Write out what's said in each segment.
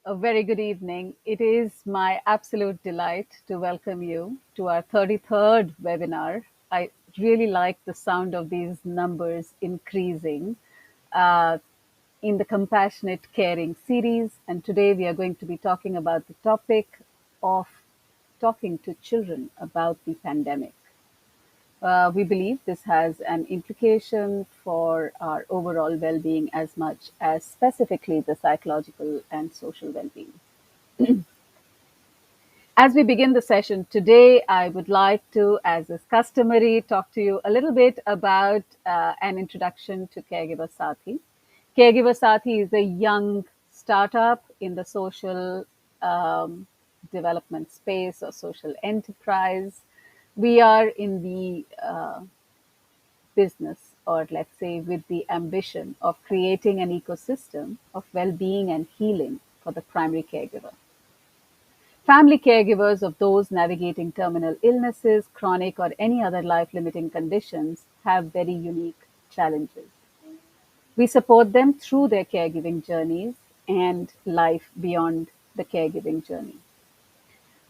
A very good evening. It is my absolute delight to welcome you to our 33rd webinar. I really like the sound of these numbers increasing uh, in the Compassionate Caring series. And today we are going to be talking about the topic of talking to children about the pandemic. We believe this has an implication for our overall well being as much as specifically the psychological and social well being. As we begin the session today, I would like to, as is customary, talk to you a little bit about an introduction to Caregiver Sathi. Caregiver Sathi is a young startup in the social um, development space or social enterprise. We are in the business, or let's say with the ambition of creating an ecosystem of well being and healing for the primary caregiver. Family caregivers of those navigating terminal illnesses, chronic, or any other life limiting conditions have very unique challenges. We support them through their caregiving journeys and life beyond the caregiving journey.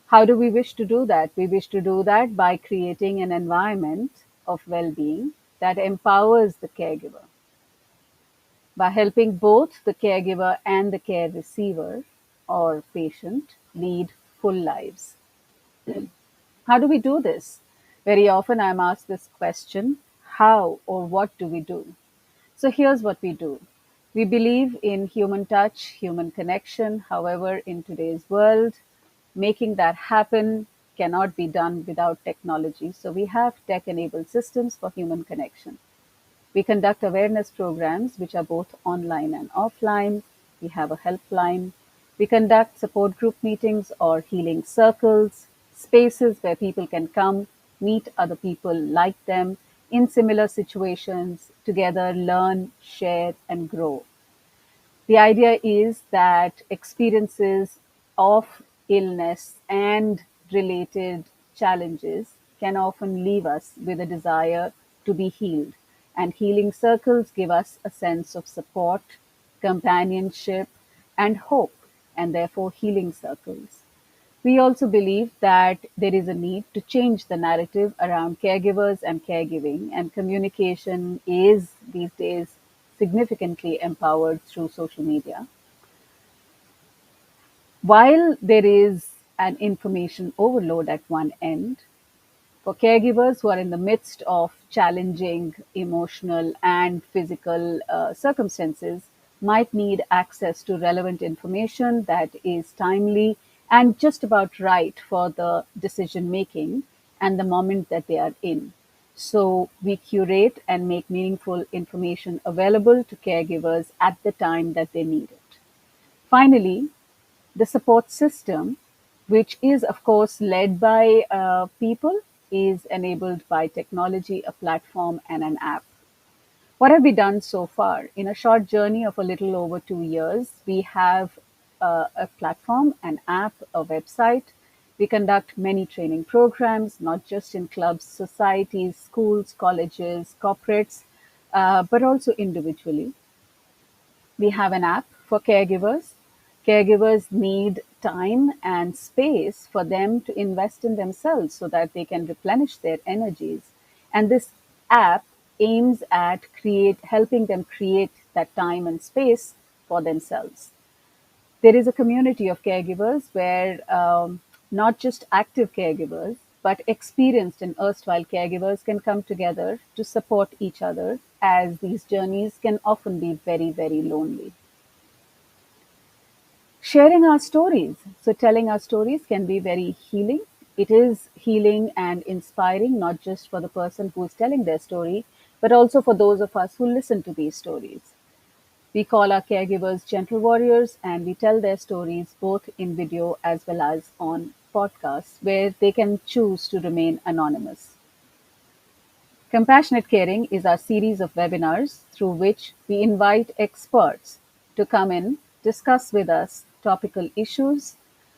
How do we wish to do that? We wish to do that by creating an environment of well being that empowers the caregiver, by helping both the caregiver and the care receiver or patient lead full lives. How do we do this? Very often I'm asked this question, how or what do we do? So here's what we do. We believe in human touch, human connection. However, in today's world, making that happen cannot be done without technology. So we have tech enabled systems for human connection. We conduct awareness programs, which are both online and offline. We have a helpline. We conduct support group meetings or healing circles, spaces where people can come, meet other people like them in similar situations, together learn, share, and grow. The idea is that experiences of illness and related challenges can often leave us with a desire to be healed. And healing circles give us a sense of support, companionship, and hope, and therefore healing circles. We also believe that there is a need to change the narrative around caregivers and caregiving, and communication is these days significantly empowered through social media. While there is an information overload at one end, for caregivers who are in the midst of challenging emotional and physical circumstances, might need access to relevant information that is timely and just about right for the decision making and the moment that they are in. So we curate and make meaningful information available to caregivers at the time that they need it. Finally, the support system, which is, of course, led by people, is enabled by technology, a platform, and an app. What have we done so far? In a short journey of a little over 2 years, we have a platform, an app, a website. We conduct many training programs, not just in clubs, societies, schools, colleges, corporates, but also individually. We have an app for caregivers. Caregivers need time and space for them to invest in themselves so that they can replenish their energies. And this app aims at helping them create that time and space for themselves. There is a community of caregivers where not just active caregivers, but experienced and erstwhile caregivers can come together to support each other, as these journeys can often be very, very lonely. Sharing our stories. So, telling our stories can be very healing. It is healing and inspiring, not just for the person who is telling their story, but also for those of us who listen to these stories. We call our caregivers gentle warriors, and we tell their stories both in video as well as on podcasts where they can choose to remain anonymous. Compassionate Caring is our series of webinars through which we invite experts to come in, discuss with us topical issues.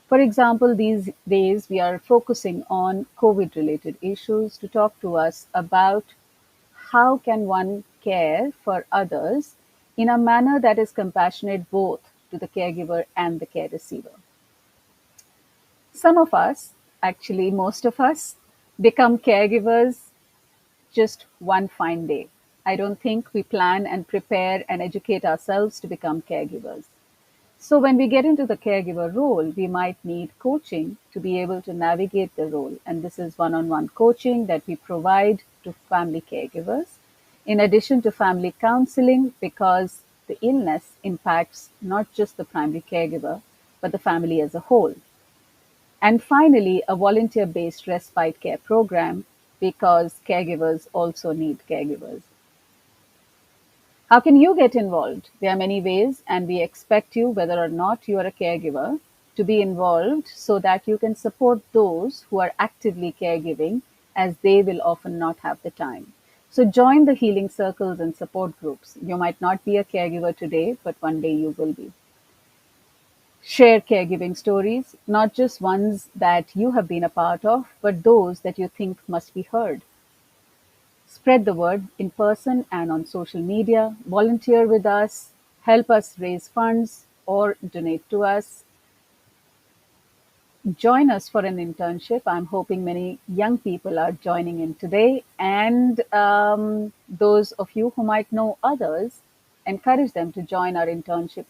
For example, these days we are focusing on COVID related issues to talk to us about how can one care for others in a manner that is compassionate both to the caregiver and the care receiver. Some of us, actually, most of us, become caregivers just one fine day. I don't think we plan and prepare and educate ourselves to become caregivers. So, when we get into the caregiver role, we might need coaching to be able to navigate the role. And this is one on one coaching that we provide to family caregivers, in addition to family counseling, because the illness impacts not just the primary caregiver, but the family as a whole. And finally, a volunteer based respite care program, because caregivers also need caregivers. How can you get involved? There are many ways, and we expect you, whether or not you are a caregiver, to be involved so that you can support those who are actively caregiving, as they will often not have the time. So join the healing circles and support groups. You might not be a caregiver today, but one day you will be. Share caregiving stories, not just ones that you have been a part of, but those that you think must be heard. Spread the word in person and on social media. Volunteer with us, help us raise funds, or donate to us. Join us for an internship. I'm hoping many young people are joining in today. And those of you who might know others, encourage them to join our internship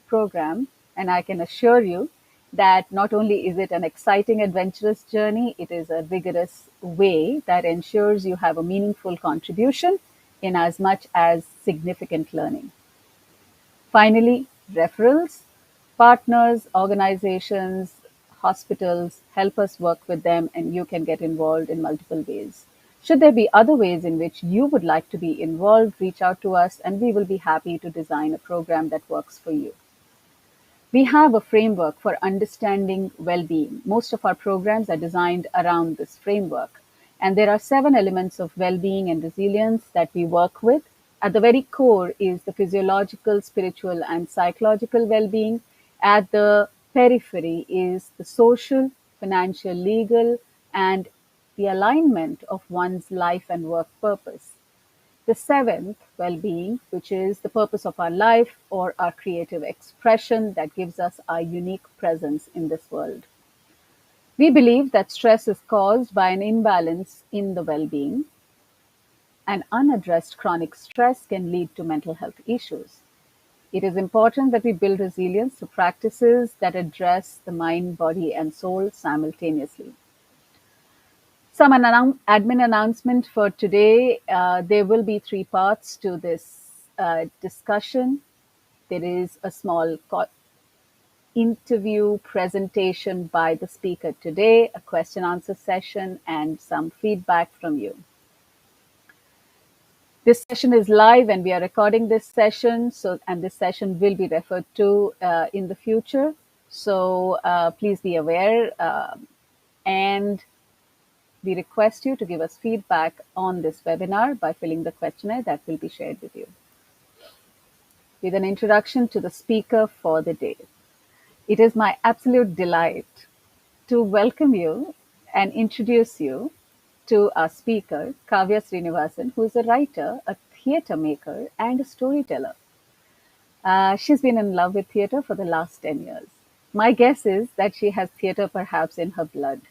program. And I can assure you that not only is it an exciting, adventurous journey, it is a rigorous way that ensures you have a meaningful contribution in as much as significant learning. Finally, referrals. Partners, organizations, hospitals, help us work with them, and you can get involved in multiple ways. Should there be other ways in which you would like to be involved, reach out to us and we will be happy to design a program that works for you. We have a framework for understanding well-being. Most of our programs are designed around this framework. And there are 7 elements of well-being and resilience that we work with. At the very core is the physiological, spiritual, and psychological well-being. At the periphery is the social, financial, legal, and the alignment of one's life and work purpose. The 7th, well-being, which is the purpose of our life or our creative expression that gives us our unique presence in this world. We believe that stress is caused by an imbalance in the well-being, and unaddressed chronic stress can lead to mental health issues. It is important that we build resilience through practices that address the mind, body, and soul simultaneously. Some admin announcement for today. There will be 3 parts to this discussion. There is a small interview presentation by the speaker today, a question answer session, and some feedback from you. This session is live and we are recording this session, and this session will be referred to in the future. So please be aware, and we request you to give us feedback on this webinar by filling the questionnaire that will be shared with you. With an introduction to the speaker for the day. It is my absolute delight to welcome you and introduce you to our speaker, Kavya Srinivasan, who is a writer, a theatre maker, and a storyteller. She's been in love with theatre for the last 10 years. My guess is that she has theatre perhaps in her blood.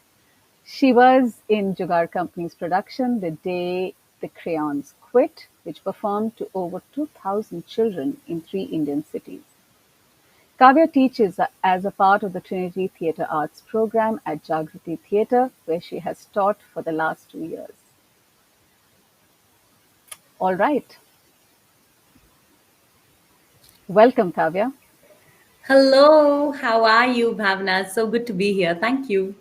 She was in Jugaad Company's production The Day the Crayons Quit, which performed to over 2,000 children in 3 Indian cities. Kavya teaches as a part of the Trinity Theatre Arts program at Jagriti Theatre, where she has taught for the last 2 years. All right. Welcome, Kavya. Hello, how are you, Bhavana? So good to be here. Thank you.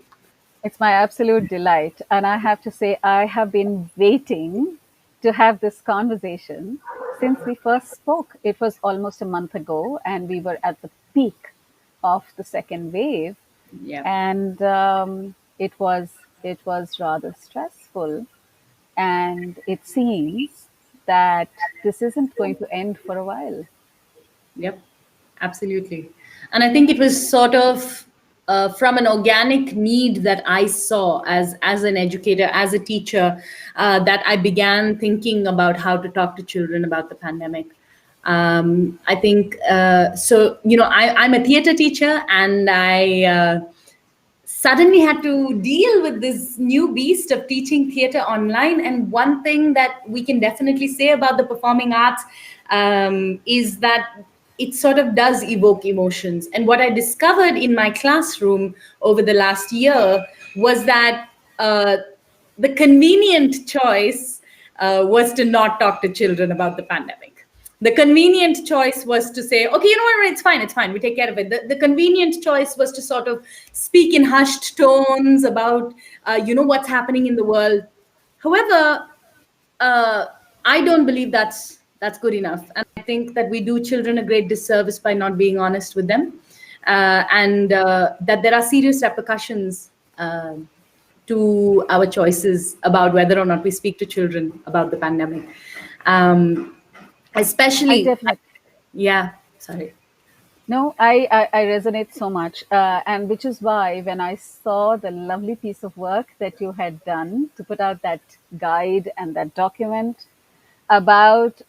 It's my absolute delight. And I have to say, I have been waiting to have this conversation since we first spoke. It was almost a month ago, and we were at the peak of the second wave. Yeah. And it was rather stressful. And it seems that this isn't going to end for a while. Yep. Absolutely. And I think it was sort of from an organic need that I saw as an educator, as a teacher, that I began thinking about how to talk to children about the pandemic. I think so. I'm a theater teacher, and I suddenly had to deal with this new beast of teaching theater online. And one thing that we can definitely say about the performing arts is that it sort of does evoke emotions. And what I discovered in my classroom over the last year was that the convenient choice was to not talk to children about the pandemic. The convenient choice was to say, okay, it's fine, we take care of it. The convenient choice was to sort of speak in hushed tones about, what's happening in the world. However, uh, I don't believe that's good enough, and I think that we do children a great disservice by not being honest with them, and that there are serious repercussions to our choices about whether or not we speak to children about the pandemic. Um, I especially, definitely. yeah, sorry. No, I resonate so much. And which is why when I saw the lovely piece of work that you had done to put out that guide and that document about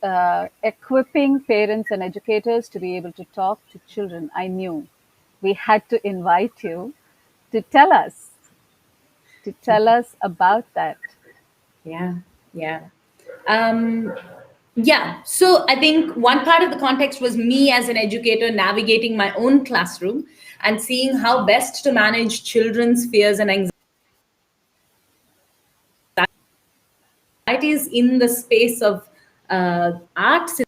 equipping parents and educators to be able to talk to children, I knew we had to invite you to tell us about that. Yeah, yeah. Um, yeah, so I think one part of the context was me as an educator navigating my own classroom and seeing how best to manage children's fears and anxieties in the space of arts,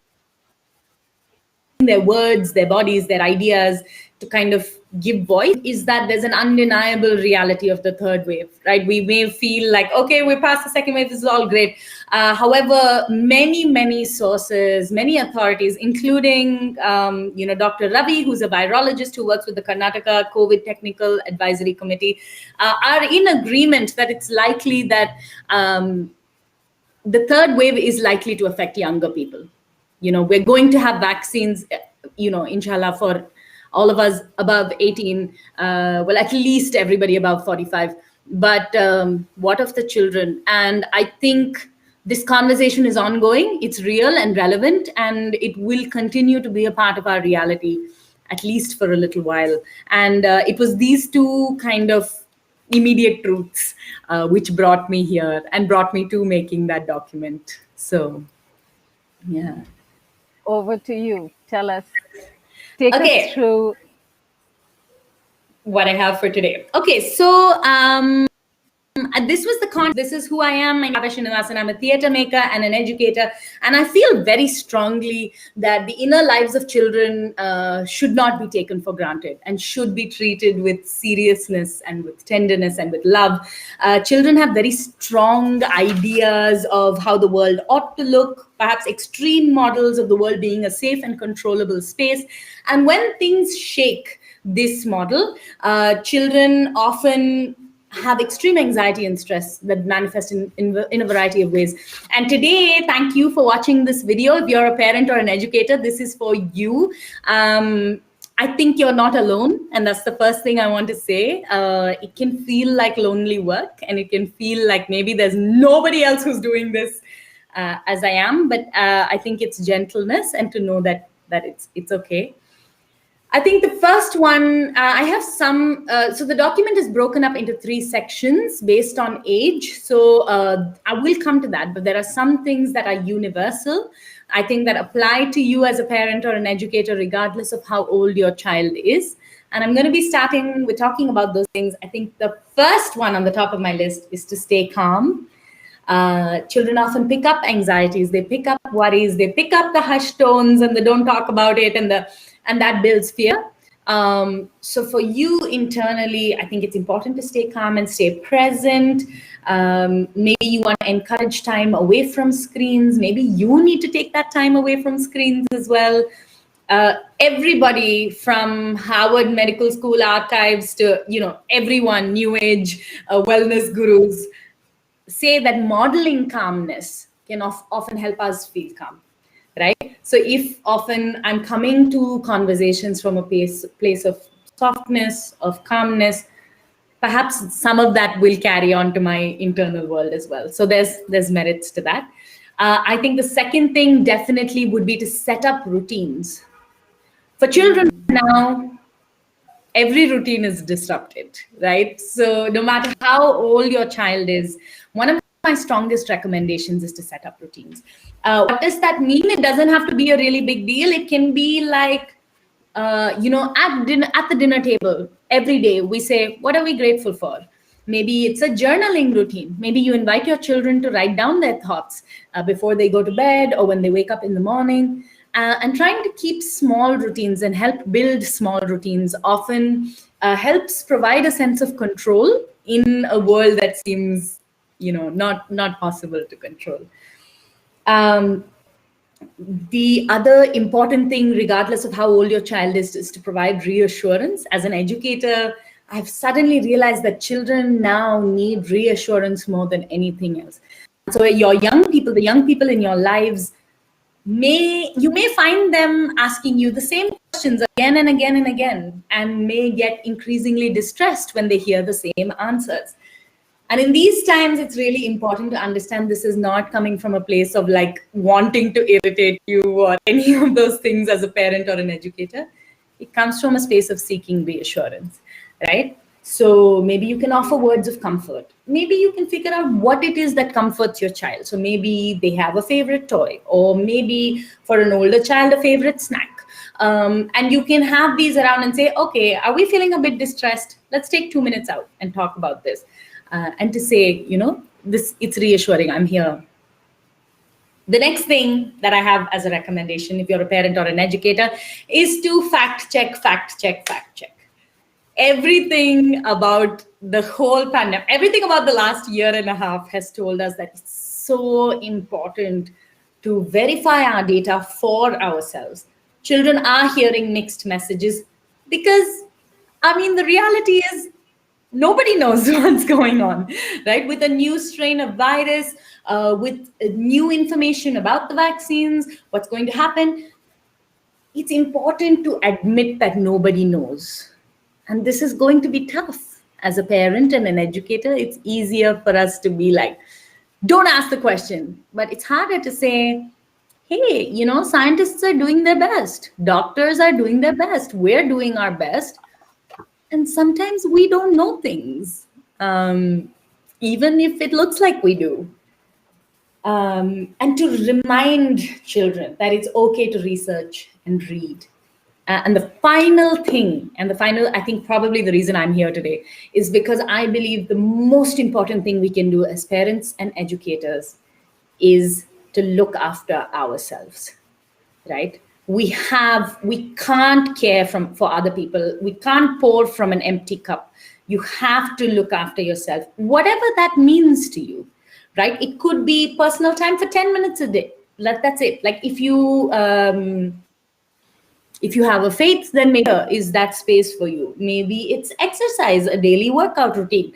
their words, their bodies, their ideas, to kind of give voice. Is that there's an undeniable reality of the third wave, right? We may feel like, okay, we're past the second wave, this is all great. However, many sources, many authorities, including, Dr. Ravi, who's a virologist who works with the Karnataka COVID Technical Advisory Committee, are in agreement that it's likely that the third wave is likely to affect younger people. We're going to have vaccines, inshallah, for all of us above 18, well, at least everybody above 45. But what of the children? And I think this conversation is ongoing, it's real and relevant, and it will continue to be a part of our reality, at least for a little while. And it was these two kind of immediate truths which brought me here and brought me to making that document. So, yeah. Over to you. Tell us, take us Okay, through. what I have for today. Okay, so this was the this is who I am. I'm Kavya Srinivasan. I'm a theater maker and an educator, and I feel very strongly that the inner lives of children should not be taken for granted and should be treated with seriousness and with tenderness and with love. Children have very strong ideas of how the world ought to look, perhaps extreme models of the world being a safe and controllable space. And when things shake this model, children often have extreme anxiety and stress that manifest in a variety of ways. And today, thank you for watching this video. If you're a parent or an educator, this is for you. I think you're not alone, and that's the first thing I want to say. It can feel like lonely work, and it can feel like maybe there's nobody else who's doing this as I am. But I think it's gentleness, and to know that it's okay. I think the first one, I have some, so the document is broken up into 3 sections based on age. So I will come to that, but there are some things that are universal, I think, that apply to you as a parent or an educator, regardless of how old your child is. And I'm going to be starting with talking about those things. I think the first one on the top of my list is to stay calm. Children often pick up anxieties, they pick up worries, they pick up the hushed tones, and they don't talk about it, and that builds fear. So for you internally, I think it's important to stay calm and stay present. Maybe you want to encourage time away from screens. Maybe you need to take that time away from screens as well. Everybody from Harvard Medical School archives to, everyone, new age wellness gurus, say that modeling calmness can often help us feel calm, right? So if often I'm coming to conversations from a place of softness, of calmness, perhaps some of that will carry on to my internal world as well. So there's merits to that. I think the second thing definitely would be to set up routines. For children now, every routine is disrupted, right? So no matter how old your child is, one of my strongest recommendations is to set up routines. What does that mean? It doesn't have to be a really big deal. It can be like, at the dinner table every day we say, what are we grateful for? Maybe it's a journaling routine. Maybe you invite your children to write down their thoughts before they go to bed or when they wake up in the morning. And trying to keep small routines and help build small routines often helps provide a sense of control in a world that seems, not possible to control. Um, the other important thing, regardless of how old your child is to provide reassurance. As an educator, I've suddenly realized that children now need reassurance more than anything else. So your young people, the young people in your lives, you may find them asking you the same questions again and again and again, and may get increasingly distressed when they hear the same answers. And in these times, it's really important to understand this is not coming from a place of like wanting to irritate you or any of those things as a parent or an educator. It comes from a space of seeking reassurance, right? So maybe you can offer words of comfort. Maybe you can figure out what it is that comforts your child. So maybe they have a favorite toy, or maybe for an older child, a favorite snack. And you can have these around and say, okay, are we feeling a bit distressed? Let's take 2 minutes out and talk about this. And to say, it's reassuring, I'm here. The next thing that I have as a recommendation, if you're a parent or an educator, is to fact check. Everything about the whole pandemic, everything about the last year and a half has told us that it's so important to verify our data for ourselves. Children are hearing mixed messages because, the reality is, nobody knows what's going on, right? With a new strain of virus, with new information about the vaccines, what's going to happen, it's important to admit that nobody knows. And this is going to be tough. As a parent and an educator, it's easier for us to be like, don't ask the question. But it's harder to say, hey, scientists are doing their best. Doctors are doing their best. We're doing our best. And sometimes we don't know things, even if it looks like we do. And to remind children that it's okay to research and read. And the final thing, I think probably the reason I'm here today, is because I believe the most important thing we can do as parents and educators is to look after ourselves, right? We can't care for other people. We can't pour from an empty cup. You have to look after yourself, whatever that means to you, right? It could be personal time for 10 minutes a day. That's it. Like if you have a faith, then maybe is that space for you. Maybe it's exercise, a daily workout routine,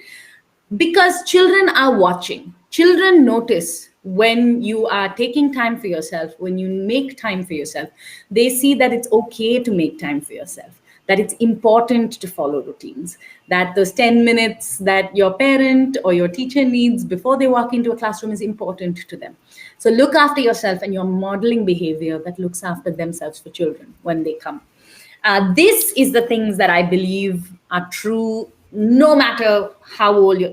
because children are watching. Children notice when you are taking time for yourself, when you make time for yourself. They see that it's okay to make time for yourself, that it's important to follow routines, that those 10 minutes that your parent or your teacher needs before they walk into a classroom is important to them. So look after yourself, and you're modeling behavior that looks after themselves for children when they come. This is the things that I believe are true, no matter how old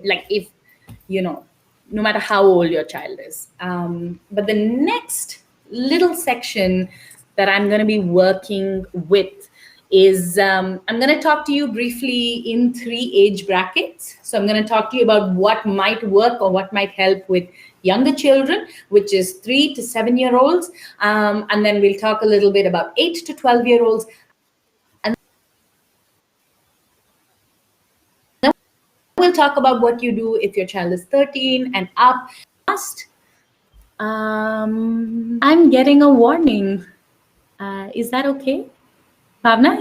no matter how old your child is. But the next little section that I'm going to be working with is I'm going to talk to you briefly in 3 age brackets. So I'm going to talk to you about what might work or what might help with younger children, which is 3 to 7-year-olds. And then we'll talk a little bit about 8 to 12-year-olds. We'll talk about what you do if your child is 13 and up. I'm getting a warning. Is that okay? Bhavana,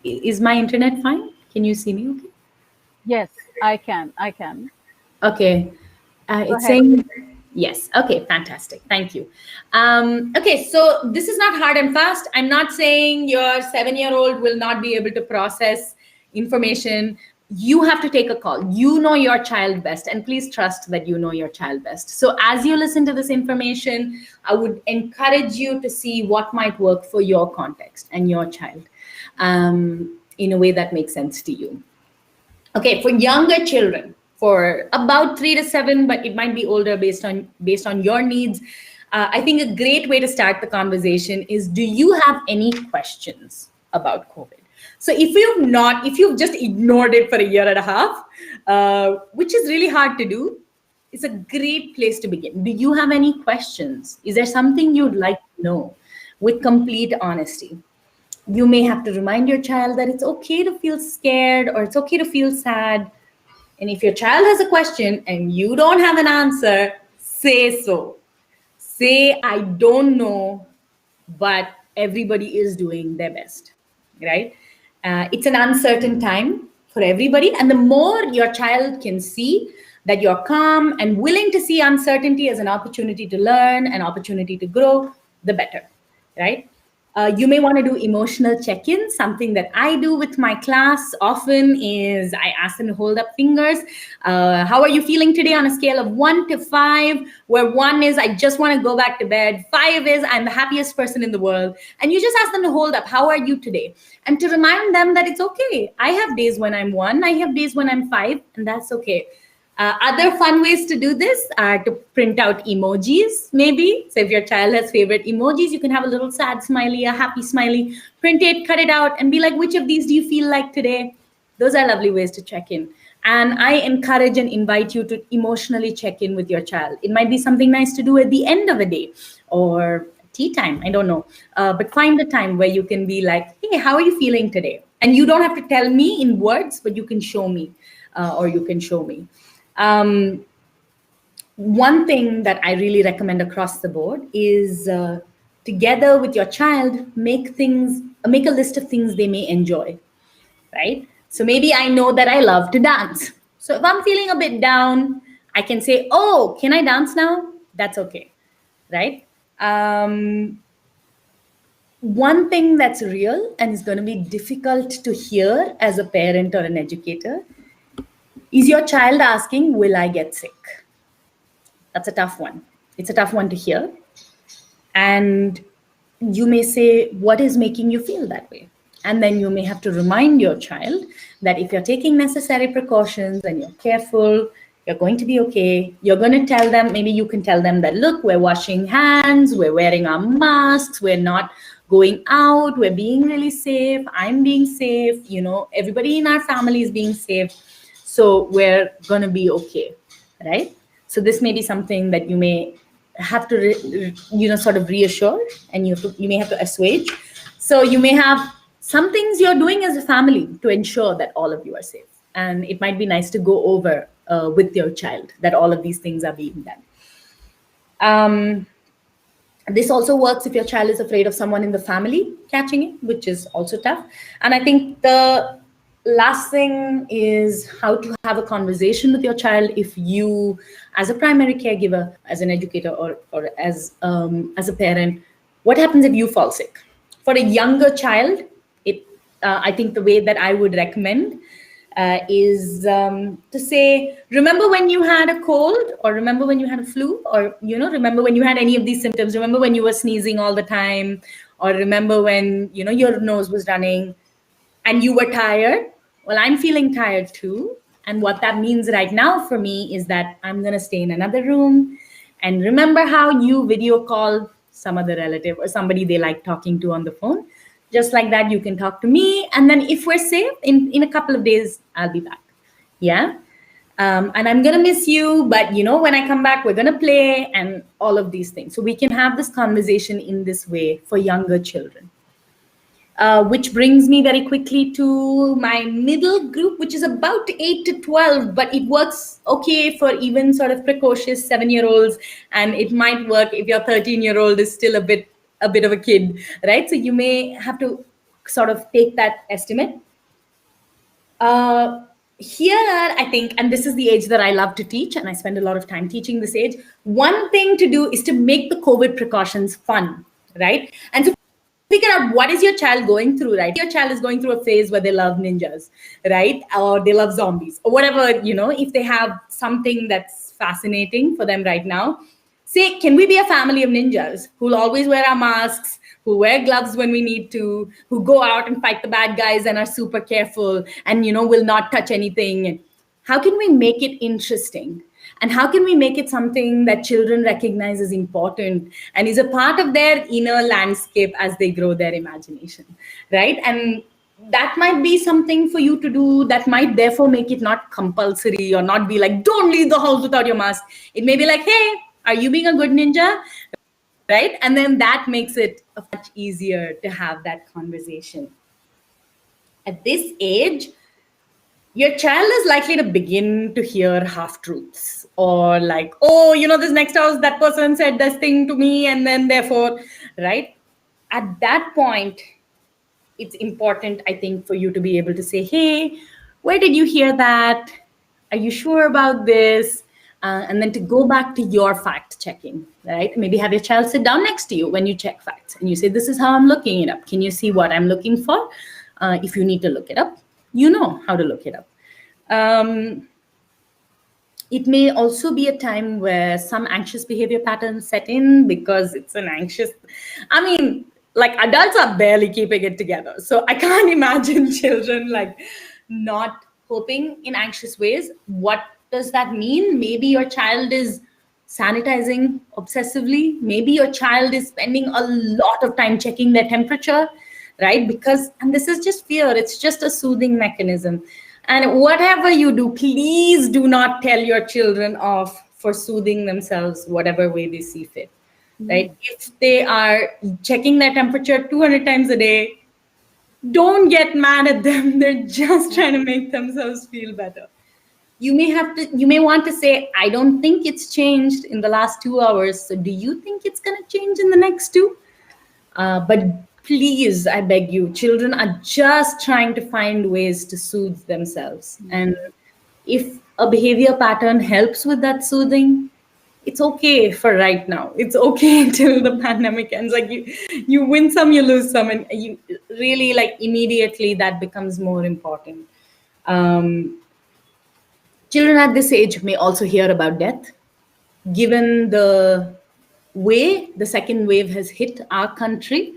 is my internet fine? Can you see me okay? Yes, I can. Okay. It's ahead. saying yes. Okay, fantastic. Thank you. Okay, so this is not hard and fast. I'm not saying your 7-year-old will not be able to process information. you have to take a call. You know your child best, and please trust that you know your child best. So as you listen to this information, I would encourage you to see what might work for your context and your child, in a way that makes sense to you. Okay, for younger children, for about 3 to 7, but it might be older based on your needs. I think a great way to start the conversation is: do you have any questions about COVID? So if you've just ignored it for a year and a half, which is really hard to do, it's a great place to begin. Do you have any questions? Is there something you'd like to know? With complete honesty. You may have to remind your child that it's okay to feel scared or it's okay to feel sad. And if your child has a question and you don't have an answer, say so. Say, I don't know, but everybody is doing their best, right? It's an uncertain time for everybody. And the more your child can see that you're calm and willing to see uncertainty as an opportunity to learn, an opportunity to grow, the better, right? You may want to do emotional check-ins. Something that I do with my class often is I ask them to hold up fingers. How are you feeling today on a scale of 1 to 5, where 1 is I just want to go back to bed, 5 is I'm the happiest person in the world. And you just ask them to hold up, how are you today? And to remind them that it's okay. I have days when I'm 1, I have days when I'm 5, and that's okay. Other fun ways to do this are to print out emojis, maybe. So if your child has favorite emojis, you can have a little sad smiley, a happy smiley, print it, cut it out, and be like, which of these do you feel like today? Those are lovely ways to check in. And I encourage and invite you to emotionally check in with your child. It might be something nice to do at the end of a day or tea time, I don't know. But find a time where you can be like, hey, how are you feeling today? And you don't have to tell me in words, but you can show me, or you can show me. One thing that I really recommend across the board is together with your child, make a list of things they may enjoy, right? So maybe I know that I love to dance. So if I'm feeling a bit down, I can say, oh, can I dance now? That's okay, right? One thing that's real and is going to be difficult to hear as a parent or an educator is your child asking, will I get sick? That's a tough one. It's a tough one to hear. And you may say, what is making you feel that way? And then you may have to remind your child that if you're taking necessary precautions and you're careful, you're going to be okay. You're going to tell them, maybe you can tell them that, look, we're washing hands, we're wearing our masks, we're not going out, we're being really safe, I'm being safe, everybody in our family is being safe. So we're going to be okay, right? So this may be something that you may have to, sort of reassure, and you may have to assuage. So you may have some things you're doing as a family to ensure that all of you are safe. And it might be nice to go over with your child that all of these things are being done. This also works if your child is afraid of someone in the family catching it, which is also tough. And I think the last thing is how to have a conversation with your child if you, as a primary caregiver, as an educator, or as a parent, what happens if you fall sick? For a younger child, I think the way that I would recommend is to say, remember when you had a cold, or remember when you had a flu, or remember when you had any of these symptoms, remember when you were sneezing all the time, or remember when your nose was running and you were tired. Well, I'm feeling tired too. And what that means right now for me is that I'm going to stay in another room. And remember how you video call some other relative or somebody they like talking to on the phone? Just like that, you can talk to me. And then if we're safe, in a couple of days, I'll be back. Yeah. And I'm going to miss you. But, when I come back, we're going to play and all of these things. So we can have this conversation in this way for younger children. Which brings me very quickly to my middle group, which is about 8 to 12, but it works okay for even sort of precocious 7-year-olds. And it might work if your 13-year-old is still a bit of a kid, right? So you may have to sort of take that estimate. Here, I think, and this is the age that I love to teach, and I spend a lot of time teaching this age. One thing to do is to make the COVID precautions fun, right? And so figure out what is your child going through, right? Your child is going through a phase where they love ninjas, right? Or they love zombies or whatever, if they have something that's fascinating for them right now, say, can we be a family of ninjas who'll always wear our masks, who wear gloves when we need to, who go out and fight the bad guys and are super careful and, will not touch anything? How can we make it interesting? And how can we make it something that children recognize as important and is a part of their inner landscape as they grow their imagination, right? And that might be something for you to do. That might therefore make it not compulsory or not be like, don't leave the house without your mask. It may be like, hey, are you being a good ninja? Right? And then that makes it much easier to have that conversation. At this age, your child is likely to begin to hear half truths or like, oh, this next house, that person said this thing to me, and then therefore, right? At that point, it's important, I think, for you to be able to say, hey, where did you hear that? Are you sure about this? And then to go back to your fact checking, right? Maybe have your child sit down next to you when you check facts and you say, this is how I'm looking it up. Can you see what I'm looking for? If you need to look it up, you know how to look it up. It may also be a time where some anxious behavior patterns set in because it's an anxious, like adults are barely keeping it together. So I can't imagine children like not coping in anxious ways. What does that mean? Maybe your child is sanitizing obsessively. Maybe your child is spending a lot of time checking their temperature, right? And this is just fear. It's just a soothing mechanism. And whatever you do, please do not tell your children off for soothing themselves, whatever way they see fit, right? If they are checking their temperature 200 times a day, don't get mad at them. They're just trying to make themselves feel better. You may want to say, I don't think it's changed in the last 2 hours. So do you think it's going to change in the next 2? But please, I beg you, children are just trying to find ways to soothe themselves. And if a behavior pattern helps with that soothing, it's okay for right now. It's okay till the pandemic ends. Like you win some, you lose some, and you really like immediately that becomes more important. Children at this age may also hear about death. Given the way the second wave has hit our country,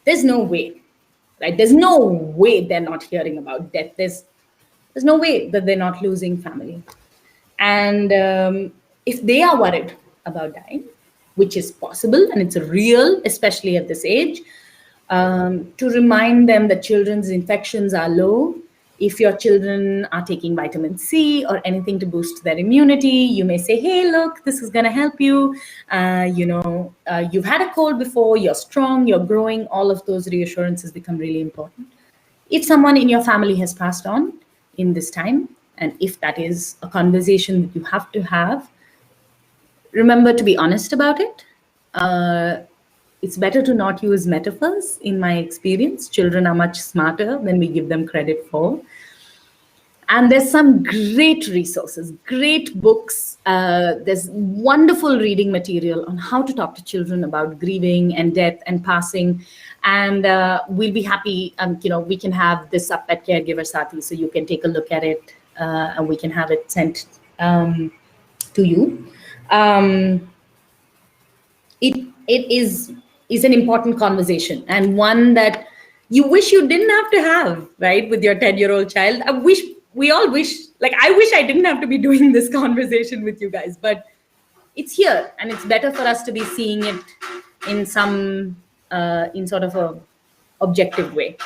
there's no way, right? There's no way they're not hearing about death. There's no way that they're not losing family. And if they are worried about dying, which is possible and it's real, especially at this age, to remind them that children's infections are low. If your children are taking vitamin C or anything to boost their immunity, you may say, hey, look, this is going to help you. You've had a cold before, you're strong, you're growing. All of those reassurances become really important. If someone in your family has passed on in this time, and if that is a conversation that you have to have, remember to be honest about it. It's better to not use metaphors, in my experience. Children are much smarter than we give them credit for. And there's some great resources, great books. There's wonderful reading material on how to talk to children about grieving and death and passing. And we'll be happy, we can have this up at Caregiver Sati, so you can take a look at it and we can have it sent to you. It is an important conversation, and one that you wish you didn't have to have, right, with your 10-year-old child. I wish I didn't have to be doing this conversation with you guys, but it's here, and it's better for us to be seeing it in sort of a objective way.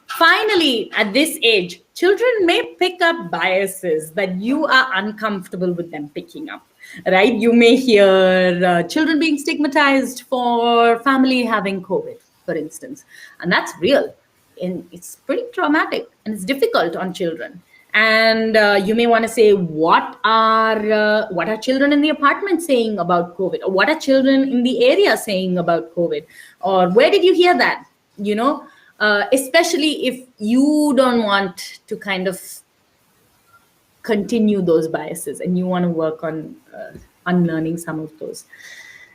Finally, at this age, children may pick up biases that you are uncomfortable with them picking up, right? You may hear children being stigmatized for family having COVID, for instance, and that's real. And it's pretty traumatic and it's difficult on children. And you may want to say, what are children in the apartment saying about COVID? Or what are children in the area saying about COVID? Or where did you hear that? Especially if you don't want to kind of continue those biases and you want to work on unlearning some of those.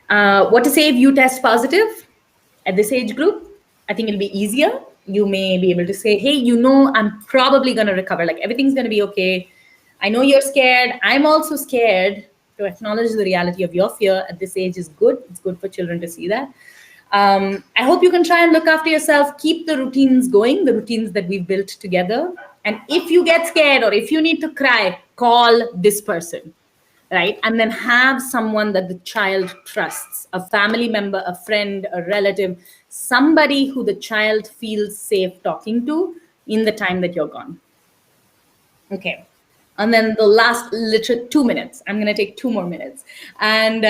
What to say if you test positive at this age group? I think it'll be easier. You may be able to say, hey, you know, I'm probably going to recover. Like everything's going to be okay. I know you're scared. I'm also scared. To acknowledge the reality of your fear at this age is good. It's good for children to see that. I hope you can try and look after yourself. Keep the routines going, the routines that we've built together. And if you get scared or if you need to cry, call this person, right? And then have someone that the child trusts, a family member, a friend, a relative, somebody who the child feels safe talking to in the time that you're gone. Okay. And then the last literal 2 minutes, I'm going to take 2 more minutes and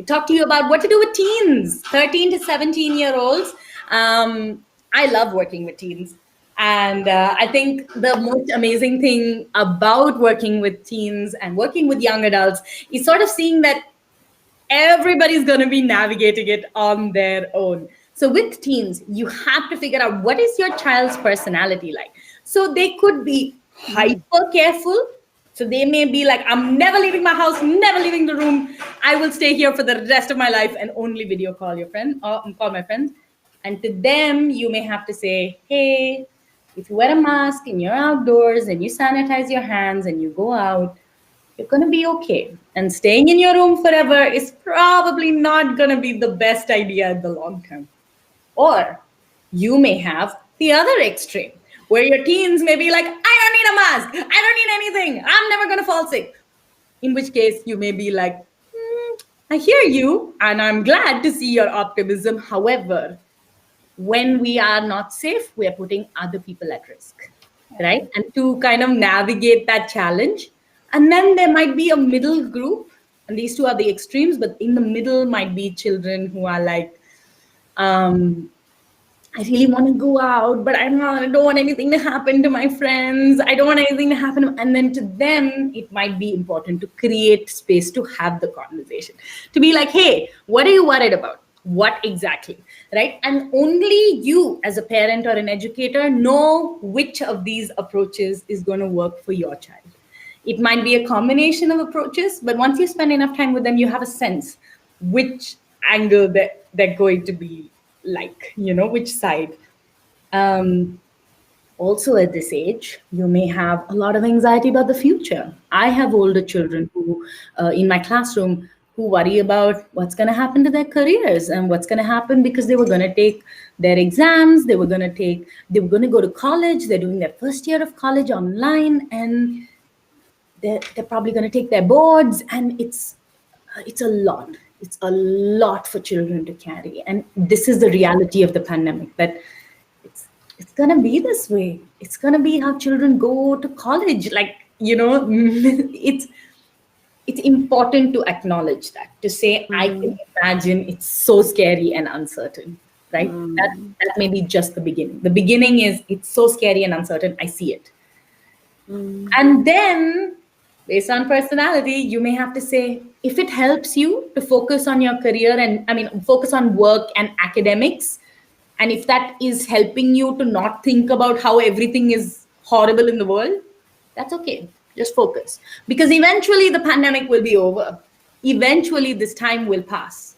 talk to you about what to do with teens, 13 to 17-year-olds. I love working with teens. And I think the most amazing thing about working with teens and working with young adults is sort of seeing that everybody's going to be navigating it on their own. So with teens, you have to figure out what is your child's personality like. So they could be hyper careful. So they may be like, I'm never leaving my house, never leaving the room. I will stay here for the rest of my life and only video call your friend or call my friends. And to them, you may have to say, hey, if you wear a mask and you're outdoors and you sanitize your hands and you go out, you're going to be okay. And staying in your room forever is probably not going to be the best idea in the long term. Or you may have the other extreme, where your teens may be like, I don't need a mask. I don't need anything. I'm never going to fall sick. In which case you may be like, I hear you, and I'm glad to see your optimism. However, when we are not safe, we are putting other people at risk, right? And to kind of navigate that challenge. And then there might be a middle group, and these two are the extremes, but in the middle might be children who are like, I really want to go out, but I don't want anything to happen to my friends. I don't want anything to happen. And then to them, it might be important to create space to have the conversation, to be like, hey, what are you worried about? What exactly, right? And only you as a parent or an educator know which of these approaches is going to work for your child. It might be a combination of approaches, but once you spend enough time with them, you have a sense which angle that they're going to be like, which side. Also at this age, you may have a lot of anxiety about the future. I have older children who, in my classroom, who worry about what's going to happen to their careers and what's going to happen because they were going to take their exams, they were going to go to college, they're doing their first year of college online, and they're probably going to take their boards, and it's a lot. It's a lot for children to carry. And this is the reality of the pandemic, that it's going to be this way. It's going to be how children go to college. Like, it's important to acknowledge that, to say, I can imagine it's so scary and uncertain, right? That may be just the beginning. The beginning is, it's so scary and uncertain. I see it. And then, based on personality, you may have to say, if it helps you to focus on your career and focus on work and academics, and if that is helping you to not think about how everything is horrible in the world, that's okay. Just focus. Because eventually the pandemic will be over. Eventually this time will pass.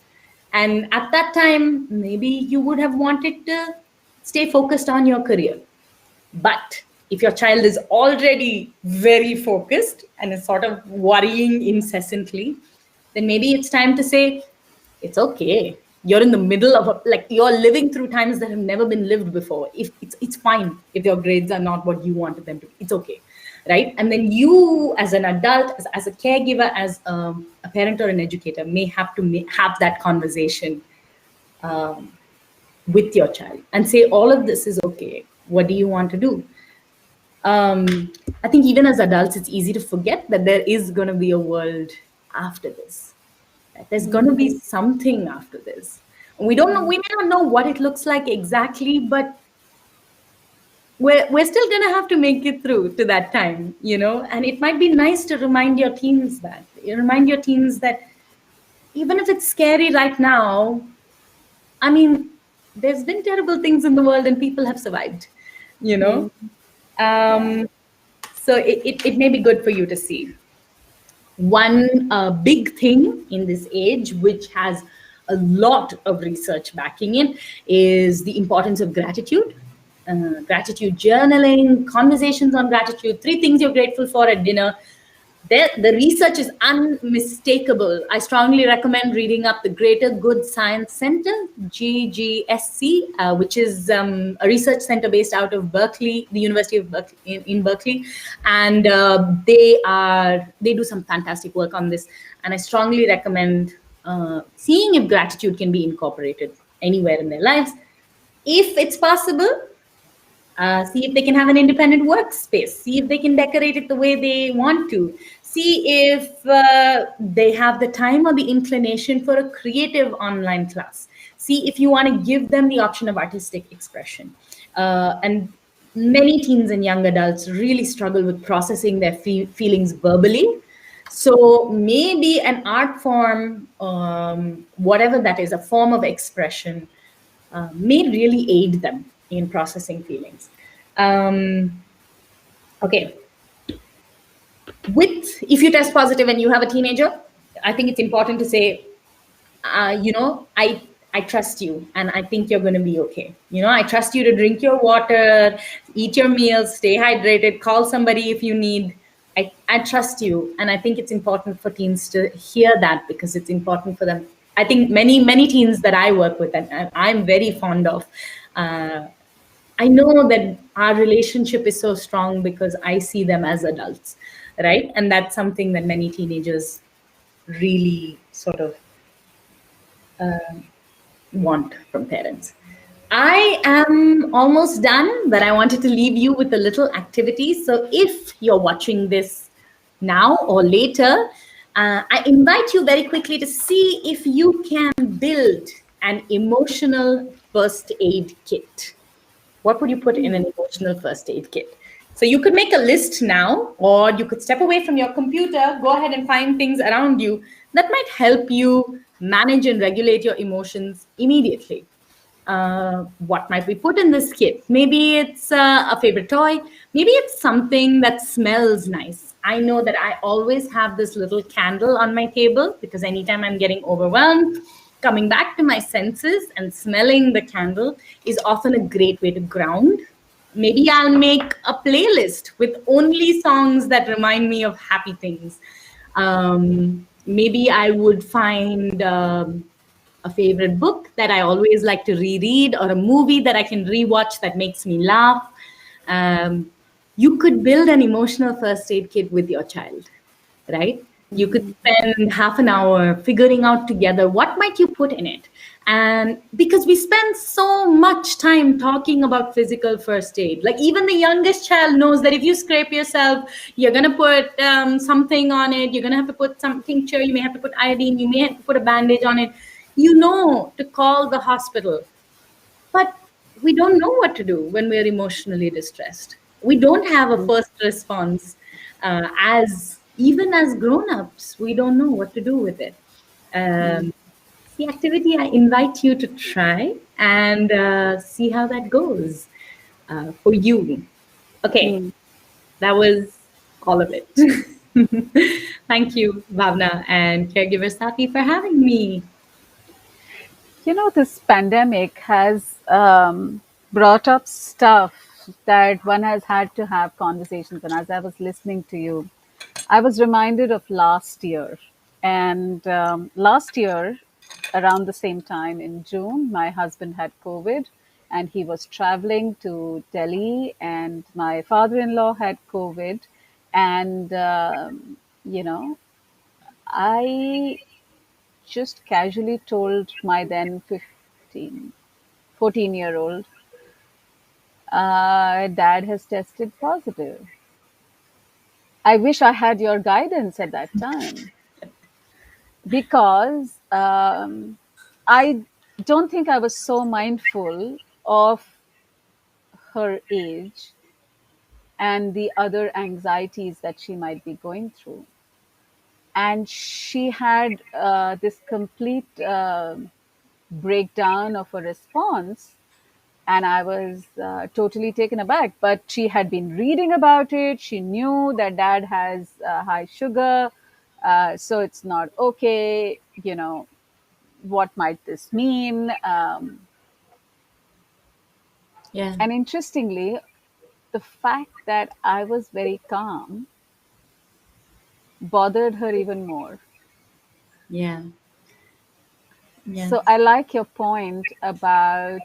And at that time, maybe you would have wanted to stay focused on your career. But if your child is already very focused and is sort of worrying incessantly, then maybe it's time to say, it's okay. You're in the middle of you're living through times that have never been lived before. If it's fine if your grades are not what you wanted them to be. It's okay, right? And then you, as an adult, as a caregiver, as a parent or an educator, may have to have that conversation with your child and say, all of this is okay. What do you want to do? I think even as adults, it's easy to forget that there is going to be a world after this. There's going to be something after this. We don't know. We may not know what it looks like exactly, but we're still going to have to make it through to that time, And it might be nice to remind your teens that. Even if it's scary right now, there's been terrible things in the world and people have survived, So it may be good for you to see. One big thing in this age, which has a lot of research backing it, is the importance of gratitude. Gratitude journaling, conversations on gratitude, 3 things you're grateful for at dinner. The research is unmistakable. I strongly recommend reading up the Greater Good Science Center, GGSC, which is a research center based out of Berkeley, the University of Berkeley in Berkeley, and they do some fantastic work on this. And I strongly recommend seeing if gratitude can be incorporated anywhere in their lives, if it's possible. See if they can have an independent workspace. See if they can decorate it the way they want to. See if they have the time or the inclination for a creative online class. See if you want to give them the option of artistic expression. And many teens and young adults really struggle with processing their feelings verbally. So maybe an art form, whatever that is, a form of expression, may really aid them in processing feelings. Okay. If you test positive and you have a teenager, I think it's important to say, I trust you and I think you're going to be okay. I trust you to drink your water, eat your meals, stay hydrated, call somebody if you need. I trust you. And I think it's important for teens to hear that, because it's important for them. I think many teens that I work with and I'm very fond of, I know that our relationship is so strong because I see them as adults, right? And that's something that many teenagers really sort of want from parents. I am almost done, but I wanted to leave you with a little activity. So if you're watching this now or later, I invite you very quickly to see if you can build an emotional first aid kit. What would you put in an emotional first aid kit? So you could make a list now, or you could step away from your computer, go ahead and find things around you that might help you manage and regulate your emotions immediately. What might we put in this kit? Maybe it's a favorite toy. Maybe it's something that smells nice. I know that I always have this little candle on my table, because anytime I'm getting overwhelmed, coming back to my senses and smelling the candle is often a great way to ground. Maybe I'll make a playlist with only songs that remind me of happy things. Maybe I would find a favorite book that I always like to reread, or a movie that I can rewatch that makes me laugh. You could build an emotional first aid kit with your child, right? You could spend half an hour figuring out together what might you put in it. And because we spend so much time talking about physical first aid, like even the youngest child knows that if you scrape yourself, you're going to put something on it. You're going to have to put some tincture. You may have to put iodine. You may have to put a bandage on it. To call the hospital. But we don't know what to do when we're emotionally distressed. We don't have a first response. Even as grown-ups, we don't know what to do with it. The activity I invite you to try and see how that goes for you. Okay, that was all of it. Thank you, Bhavana and Caregiver Safi, for having me. This pandemic has brought up stuff that one has had to have conversations. And as I was listening to you, I was reminded of last year. And last year, around the same time in June, my husband had COVID and he was traveling to Delhi, and my father in law had COVID. And, I just casually told my then 14-year-old, Dad has tested positive. I wish I had your guidance at that time, because I don't think I was so mindful of her age and the other anxieties that she might be going through. And she had this complete breakdown of a response, and I was totally taken aback. But she had been reading about it. She knew that Dad has high sugar, so it's not okay. what might this mean? Yeah. And interestingly, the fact that I was very calm bothered her even more. Yeah. Yeah. So I like your point about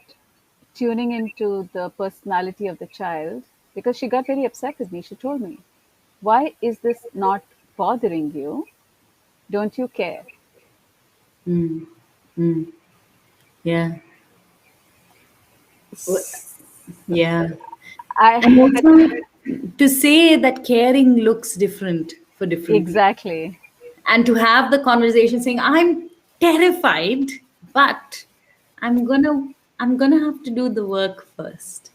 tuning into the personality of the child, because she got very upset with me. She told me, "Why is this not bothering you? Don't you care?" Mm. Mm. Yeah. W- Yeah. I And also to say that caring looks different for different people, exactly. and to have the conversation saying, I'm terrified, but i'm gonna I'm gonna have to do the work first,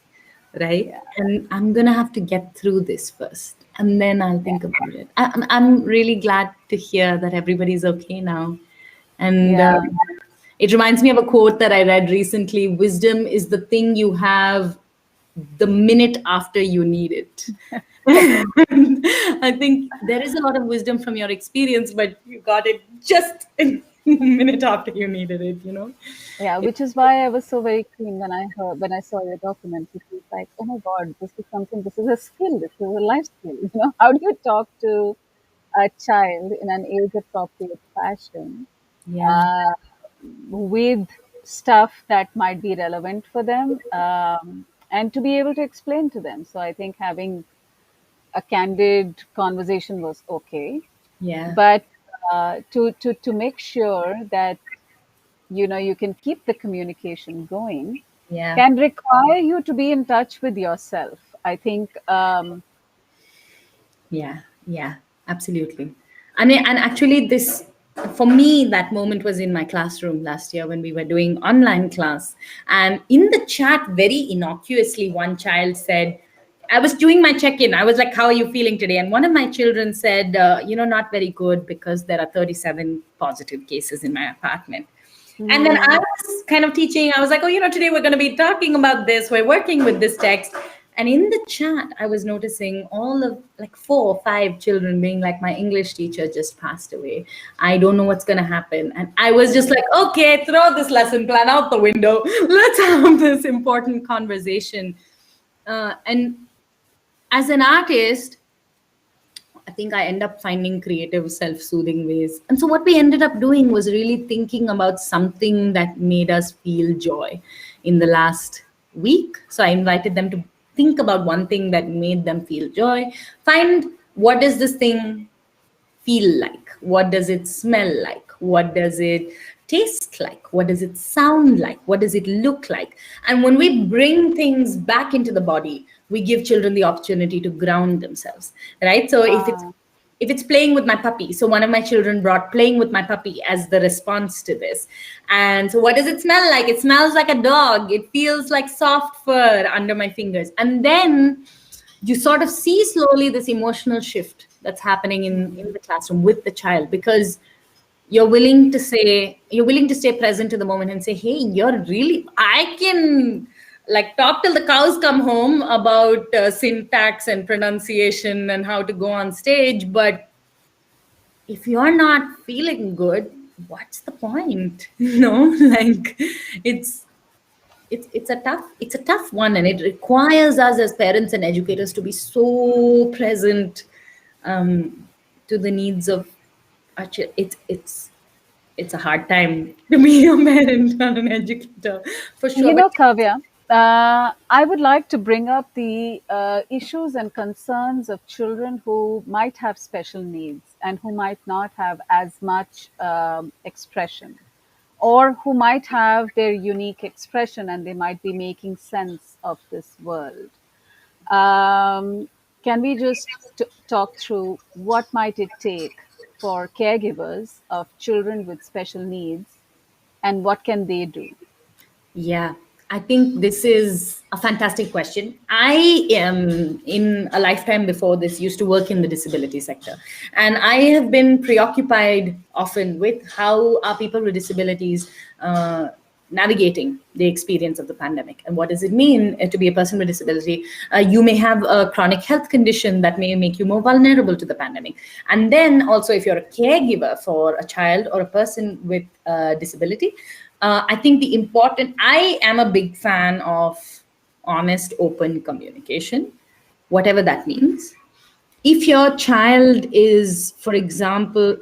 right? Yeah, And I'm gonna have to get through this first, and then I'll yeah, think about it. I'm really glad to hear that everybody's okay now. And yeah, it reminds me of a quote that I read recently: wisdom is the thing you have the minute after you need it. I think there is a lot of wisdom from your experience, but you got it just a minute after you needed it, you know? yeah. Which is why I was so very keen when I saw your document. It was like, oh my God, this is something. This is a skill. This is a life skill. How do you talk to a child in an age-appropriate fashion, Yeah, uh, with stuff that might be relevant for them, and to be able to explain to them. So I think having a candid conversation was okay, yeah, but to make sure that you can keep the communication going yeah. can require you to be in touch with yourself. I think Yeah, yeah, absolutely. I mean, and actually, this for me, that moment was in my classroom last year when we were doing online class. And in the chat, very innocuously, one child said, I was doing my check in. I was like, how are you feeling today? And one of my children said, not very good because there are 37 positive cases in my apartment. And then I mm, was kind of teaching. I was like, today we're going to be talking about this. We're working with this text. And in the chat, I was noticing all of like 4 or 5 children being like, my English teacher just passed away. I don't know what's going to happen. And I was just like, okay, throw this lesson plan out the window. Let's have this important conversation. And as an artist, I think I end up finding creative, self soothing ways. And so, what we ended up doing was really thinking about something that made us feel joy in the last week. So, I invited them to think about one thing that made them feel joy, find what does this thing feel like? What does it smell like? What does it taste like? What does it sound like? What does it look like? And when we bring things back into the body, we give children the opportunity to ground themselves, right? So uh, if it's playing with my puppy, so one of my children brought playing with my puppy as the response to this. And so what does it smell like? It smells like a dog. It feels like soft fur under my fingers. And then you sort of see slowly this emotional shift that's happening in the classroom with the child, because you're willing to stay present to the moment and say, hey, I can like talk till the cows come home about syntax and pronunciation and how to go on stage, but if you're not feeling good, what's the point? Like it's it's a tough one, and it requires us as parents and educators to be so present to the needs of our it's a hard time to be a parent and an educator, for sure. But Kavya, I would like to bring up the issues and concerns of children who might have special needs and who might not have as much expression, or who might have their unique expression and they might be making sense of this world. Um, can we just talk through what might it take for caregivers of children with special needs, and what can they do? yeah, I think this is a fantastic question. I am in a lifetime before this used to work in the disability sector, and I have been preoccupied often with how are people with disabilities navigating the experience of the pandemic. And what does it mean to be a person with disability? You may have a chronic health condition that may make you more vulnerable to the pandemic. And then also, if you're a caregiver for a child or a person with disability, I think I am a big fan of honest, open communication, whatever that means. If your child is, for example,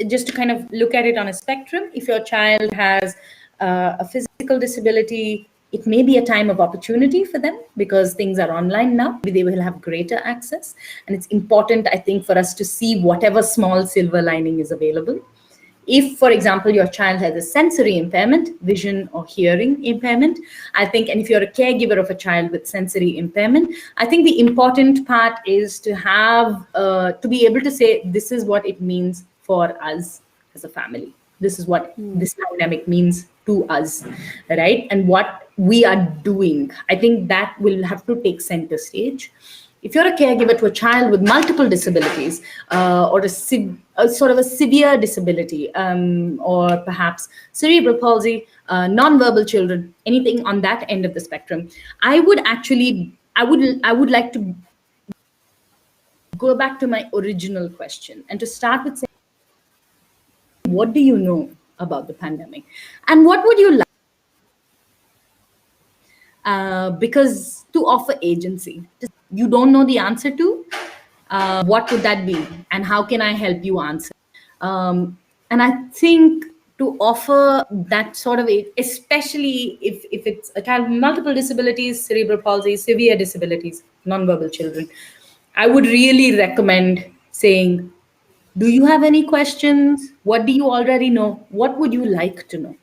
just to kind of look at it on a spectrum, if your child has a physical disability, it may be a time of opportunity for them because things are online now. Maybe they will have greater access. And it's important, I think, for us to see whatever small silver lining is available. If, for example, your child has a sensory impairment, vision or hearing impairment, I think, and if you're a caregiver of a child with sensory impairment, I think the important part is to have, to be able to say, this is what it means for us as a family. This is what this pandemic means to us, right? And what we are doing. I think that will have to take center stage. If you're a caregiver to a child with multiple disabilities or a sort of a severe disability or perhaps cerebral palsy, non-verbal children, anything on that end of the spectrum, I would like to go back to my original question and to start with saying, what do you know about the pandemic? And what would you like? Because to offer agency, you don't know the answer to, what would that be? And how can I help you answer? And I think to offer that sort of, especially if it's a child with multiple disabilities, cerebral palsy, severe disabilities, nonverbal children, I would really recommend saying, do you have any questions? What do you already know? What would you like to know?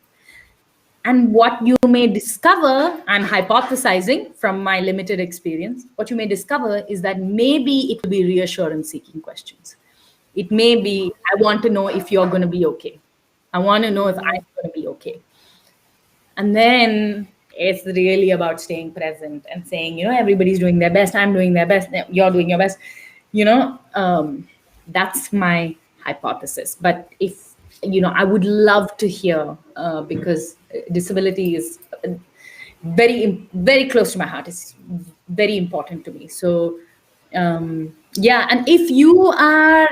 And what you may discover, I'm hypothesizing from my limited experience, what you may discover is that maybe it will be reassurance seeking questions. It may be, I want to know if you're going to be okay. I want to know if I'm going to be okay. And then it's really about staying present and saying, everybody's doing their best. I'm doing their best. You're doing your best. That's my hypothesis. But if, I would love to hear because disability is very, very close to my heart. It's very important to me. So, yeah. And if you are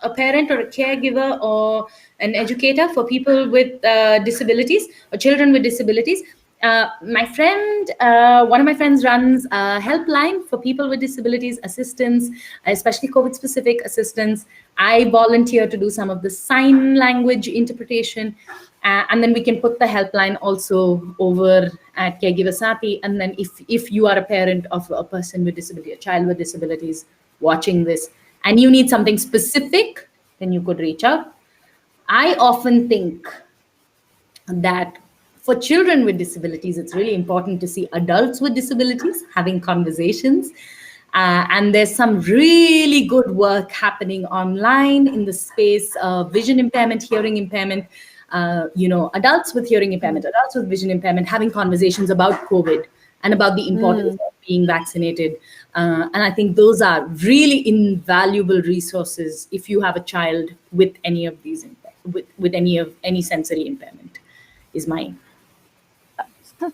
a parent or a caregiver or an educator for people with disabilities or children with disabilities, one of my friends runs a helpline for people with disabilities, assistance, especially COVID-specific assistance. I volunteer to do some of the sign language interpretation. And then we can put the helpline also over at Caregiver Sati. And then if you are a parent of a person with disability, a child with disabilities watching this, and you need something specific, then you could reach out. I often think that for children with disabilities, it's really important to see adults with disabilities having conversations. And there's some really good work happening online in the space of vision impairment, hearing impairment, adults with hearing impairment, adults with vision impairment, having conversations about COVID and about the importance of being vaccinated. And I think those are really invaluable resources if you have a child with any of these, with any sensory impairment, is mine.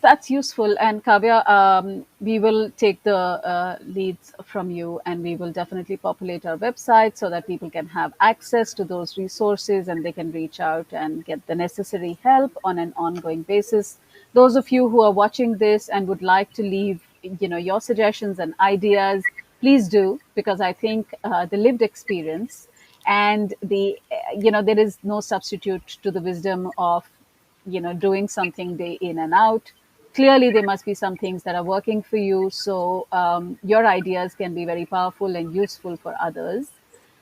That's useful. And Kavya, we will take the leads from you, and we will definitely populate our website so that people can have access to those resources and they can reach out and get the necessary help on an ongoing basis. Those of you who are watching this and would like to leave, your suggestions and ideas, please do, because I think the lived experience and there is no substitute to the wisdom of doing something day in and out. Clearly there must be some things that are working for you, so your ideas can be very powerful and useful for others.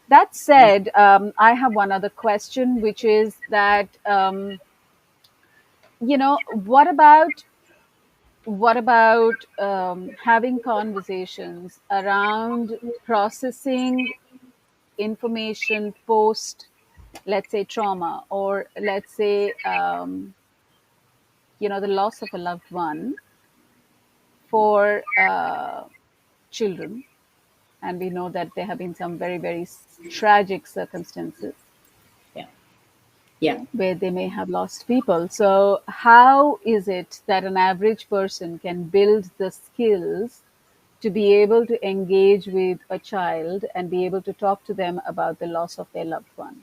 That said, I have one other question, which is that what about having conversations around processing information post, let's say, trauma, or let's say the loss of a loved one for children. And we know that there have been some very, very tragic circumstances. Yeah. Yeah. where they may have lost people. So, how is it that an average person can build the skills to be able to engage with a child and be able to talk to them about the loss of their loved one?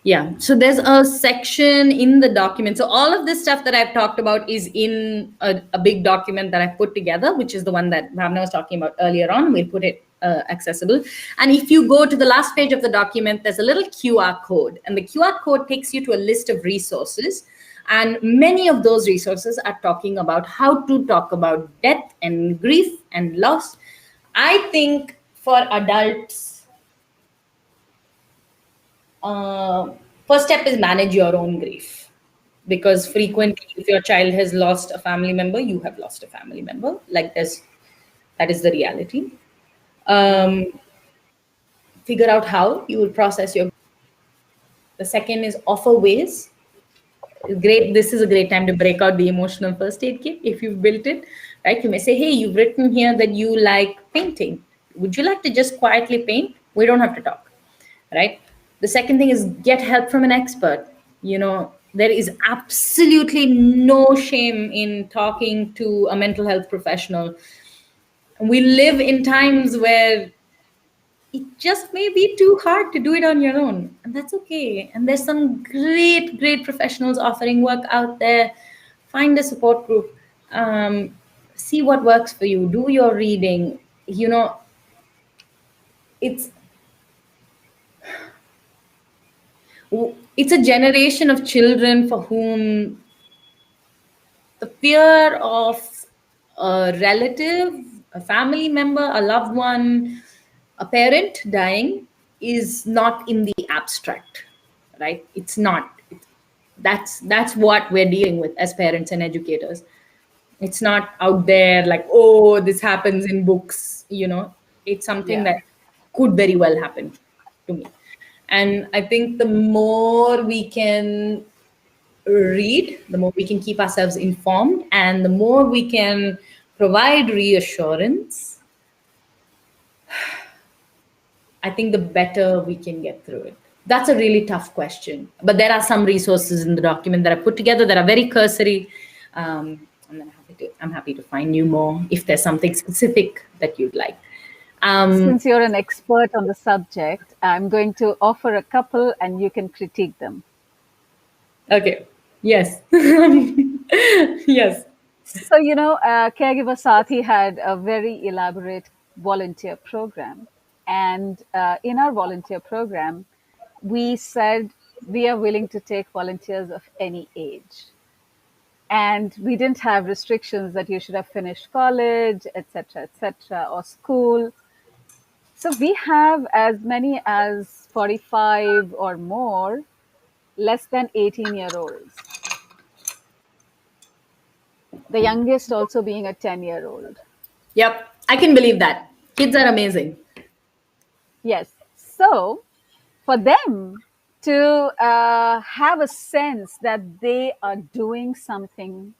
Yeah. So there's a section in the document. So all of this stuff that I've talked about is in a big document that I've put together, which is the one that Bhavana was talking about earlier on. We'll put it accessible. And if you go to the last page of the document, there's a little QR code, and the QR code takes you to a list of resources. And many of those resources are talking about how to talk about death and grief and loss. I think for adults, uh, first step is manage your own grief, because frequently if your child has lost a family member, you have lost a family member. Like this, that is the reality. Yeah, um, Figure out how you will process your. The second is offer ways. Great, this is a great time to break out the emotional first aid kit if you've built it. Right, you may say, hey, you've written here that you like painting, would you like to just quietly paint? We don't have to talk. Right, the second thing is get help from an expert. There is absolutely no shame in talking to a mental health professional. We live in times where it just may be too hard to do it on your own, and that's okay. And there's some great professionals offering work out there. Find a support group. See what works for you. Do your reading. It's it's a generation of children for whom the fear of a relative, a family member, a loved one, a parent dying is not in the abstract, right? It's not. That's what we're dealing with as parents and educators. It's not out there like, oh, this happens in books. It's something yeah, that could very well happen to me. And I think the more we can read, the more we can keep ourselves informed, and the more we can provide reassurance, I think the better we can get through it. That's a really tough question. But there are some resources in the document that I put together that are very cursory. And then I'm happy to find you more if there's something specific that you'd like. Um, since you're an expert on the subject, I'm going to offer a couple and you can critique them. okay. Yes. Yes. So, Caregiver Sathi had a very elaborate volunteer program. And in our volunteer program, we said we are willing to take volunteers of any age. And we didn't have restrictions that you should have finished college, et cetera, or school. So we have as many as 45 or more, less than 18-year-olds. The youngest also being a 10-year-old. Yep. I can believe that. Kids are amazing. Yes. So for them to have a sense that they are doing something,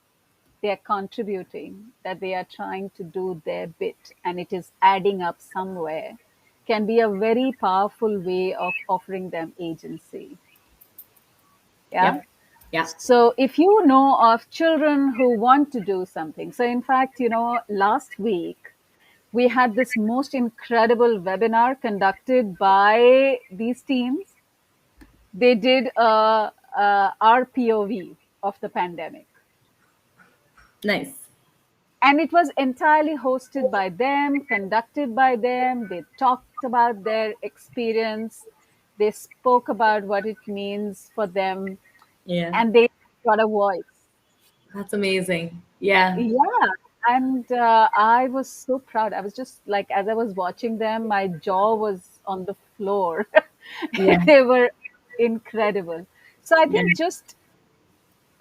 they are contributing, that they are trying to do their bit and it is adding up somewhere, can be a very powerful way of offering them agency. Yeah. Yep. Yeah. So if you know of children who want to do something, so in fact, last week we had this most incredible webinar conducted by these teams. They did our POV of the pandemic. Nice. And it was entirely hosted by them, conducted by them. They talked about their experience. They spoke about what it means for them, Yeah. and they got a voice. That's amazing. Yeah. Yeah. And I was so proud. I was just like, as I was watching them, my jaw was on the floor. Yeah. They were incredible. So I Yeah. think just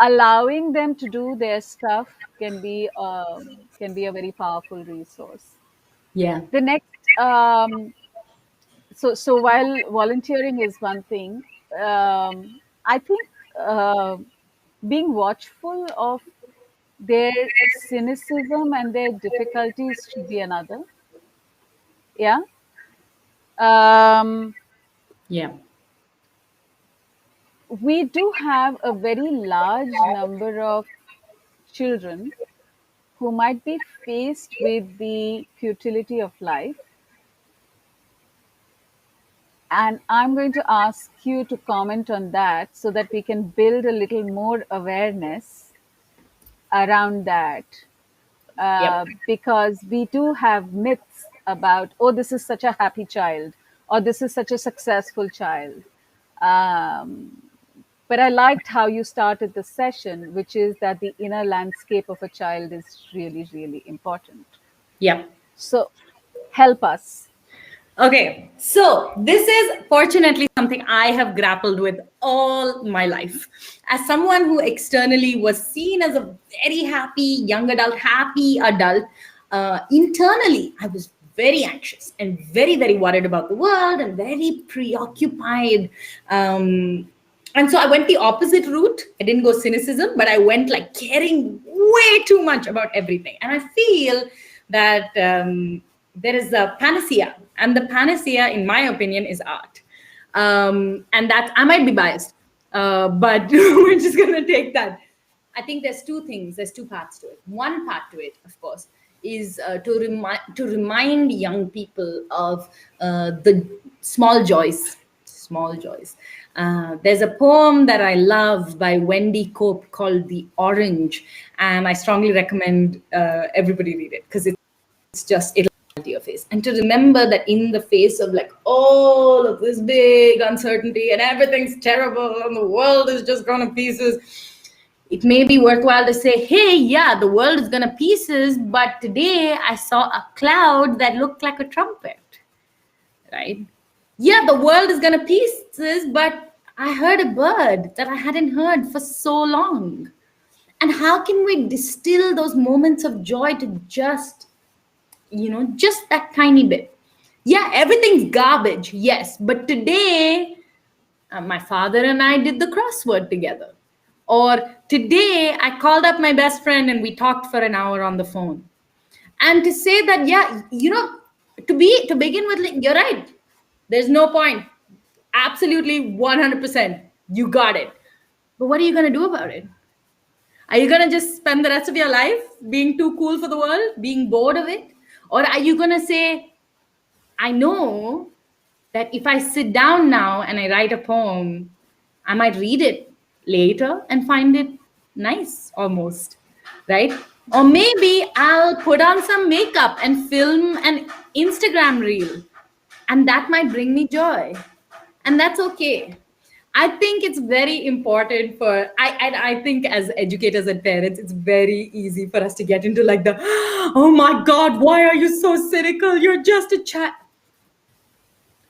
allowing them to do their stuff can be a very powerful resource. Yeah. The next, so while volunteering is one thing, I think being watchful of their cynicism and their difficulties should be another. Yeah. Um, Yeah. we do have a very large number of children who might be faced with the futility of life. And I'm going to ask you to comment on that so that we can build a little more awareness around that. Yep. Because we do have myths about, oh, this is such a happy child, or this is such a successful child. But I liked how you started the session, which is that the inner landscape of a child is really, really important. Yep. So help us. Okay, so this is fortunately something I have grappled with all my life. As someone who externally was seen as a very happy young adult, happy adult, internally I was very anxious and very, very worried about the world and very preoccupied. And so I went the opposite route. I didn't go cynicism, but I went like caring way too much about everything. And I feel that there is a panacea, and the panacea, in my opinion, is art. And that I might be biased, but we're just going to take that. I think there's two things. There's two parts to it. One part to it, of course, is to remind young people of the small joys. Small joys. There's a poem that I love by Wendy Cope called "The Orange," and I strongly recommend everybody read it because it's just it'll to your face, and to remember that in the face of like all of this big uncertainty and everything's terrible and the world is just gone to pieces, it may be worthwhile to say, hey, yeah, the world is gonna pieces, but today I saw a cloud that looked like a trumpet, right? Yeah, the world is gonna pieces, but I heard a bird that I hadn't heard for so long. And how can we distill those moments of joy to just that tiny bit? Yeah, everything's garbage, yes, but today my father and I did the crossword together. Or today I called up my best friend and we talked for an hour on the phone. And to say that, yeah, to begin with, like, you're right. There's no point. Absolutely 100%. You got it. But what are you going to do about it? Are you going to just spend the rest of your life being too cool for the world, being bored of it? Or are you going to say, I know that if I sit down now and I write a poem, I might read it later and find it nice almost, right? Or maybe I'll put on some makeup and film an Instagram reel, and that might bring me joy. And that's okay. I think it's very important I think as educators and parents, it's very easy for us to get into like the, oh my God, why are you so cynical? You're just a child.